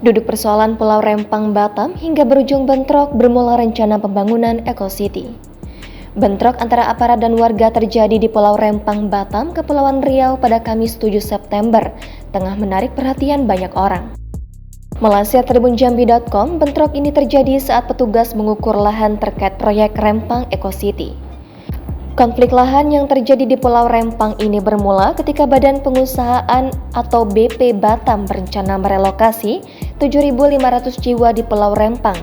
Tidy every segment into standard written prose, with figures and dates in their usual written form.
Duduk persoalan Pulau Rempang, Batam hingga berujung bentrok bermula rencana pembangunan Eco City. Bentrok antara aparat dan warga terjadi di Pulau Rempang, Batam, Kepulauan Riau pada Kamis 7 September, tengah menarik perhatian banyak orang. Melansir tribunjambi.com, bentrok ini terjadi saat petugas mengukur lahan terkait proyek Rempang Eco City. Konflik lahan yang terjadi di Pulau Rempang ini bermula ketika Badan Pengusahaan atau BP Batam berencana merelokasi 7.500 jiwa di Pulau Rempang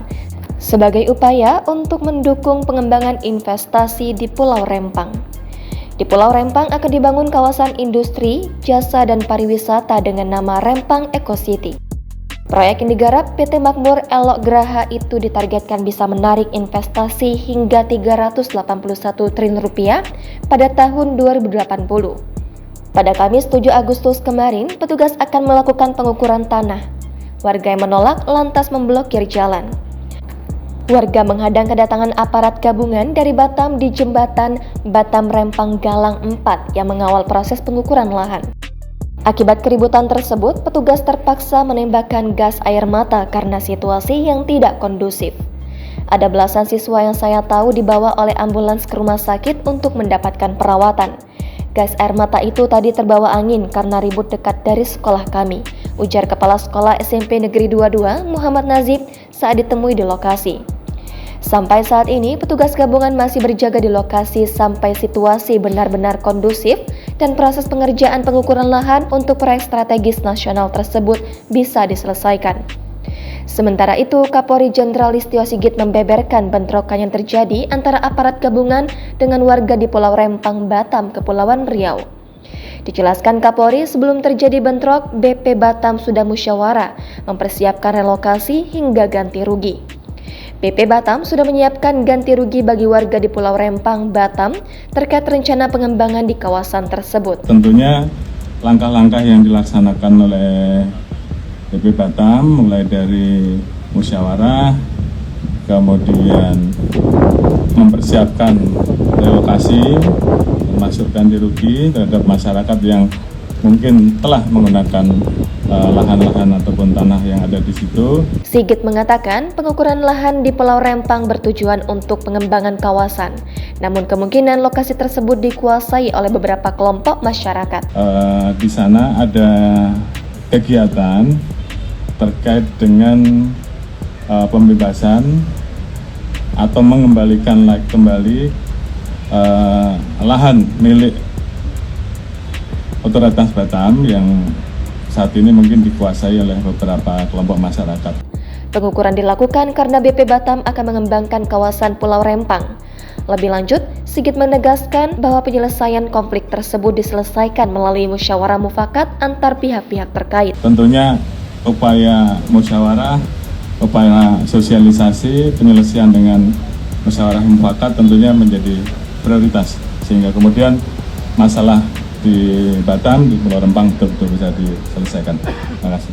sebagai upaya untuk mendukung pengembangan investasi di Pulau Rempang. Di Pulau Rempang akan dibangun kawasan industri, jasa, dan pariwisata dengan nama Rempang Eco City. Proyek yang digarap PT Makmur Elok Graha itu ditargetkan bisa menarik investasi hingga 381 triliun rupiah pada tahun 2080. Pada Kamis 7 Agustus kemarin, petugas akan melakukan pengukuran tanah. Warga yang menolak lantas memblokir jalan. Warga menghadang kedatangan aparat gabungan dari Batam di jembatan Batam Rempang Galang 4 yang mengawal proses pengukuran lahan. Akibat keributan tersebut, petugas terpaksa menembakkan gas air mata karena situasi yang tidak kondusif. Ada belasan siswa yang saya tahu dibawa oleh ambulans ke rumah sakit untuk mendapatkan perawatan. Gas air mata itu tadi terbawa angin karena ribut dekat dari sekolah kami, ujar Kepala Sekolah SMP Negeri 22 Muhammad Nazib saat ditemui di lokasi. Sampai saat ini, petugas gabungan masih berjaga di lokasi sampai situasi benar-benar kondusif dan proses pengerjaan pengukuran lahan untuk proyek strategis nasional tersebut bisa diselesaikan. Sementara itu, Kapolri Jenderal Listio Sigit membeberkan bentrokan yang terjadi antara aparat gabungan dengan warga di Pulau Rempang, Batam, Kepulauan Riau. Dijelaskan Kapolri, sebelum terjadi bentrok, BP Batam sudah musyawarah mempersiapkan relokasi hingga ganti rugi. BP Batam sudah menyiapkan ganti rugi bagi warga di Pulau Rempang, Batam terkait rencana pengembangan di kawasan tersebut. Tentunya langkah-langkah yang dilaksanakan oleh BP Batam mulai dari musyawarah, kemudian mempersiapkan relokasi, termasuk ganti rugi terhadap masyarakat yang mungkin telah menggunakan lahan-lahan ataupun tanah yang ada di situ. Sigit mengatakan pengukuran lahan di Pulau Rempang bertujuan untuk pengembangan kawasan. Namun kemungkinan lokasi tersebut dikuasai oleh beberapa kelompok masyarakat. Di sana ada kegiatan terkait dengan pembebasan atau mengembalikan kembali lahan milik Otoritas Batam yang saat ini mungkin dikuasai oleh beberapa kelompok masyarakat. Pengukuran dilakukan karena BP Batam akan mengembangkan kawasan Pulau Rempang. Lebih lanjut, Sigit menegaskan bahwa penyelesaian konflik tersebut diselesaikan melalui musyawarah mufakat antar pihak-pihak terkait. Tentunya upaya musyawarah, upaya sosialisasi, penyelesaian dengan musyawarah mufakat tentunya menjadi prioritas. Sehingga kemudian masalah di Batam, di Pulau Rempang betul-betul bisa diselesaikan. Terima kasih.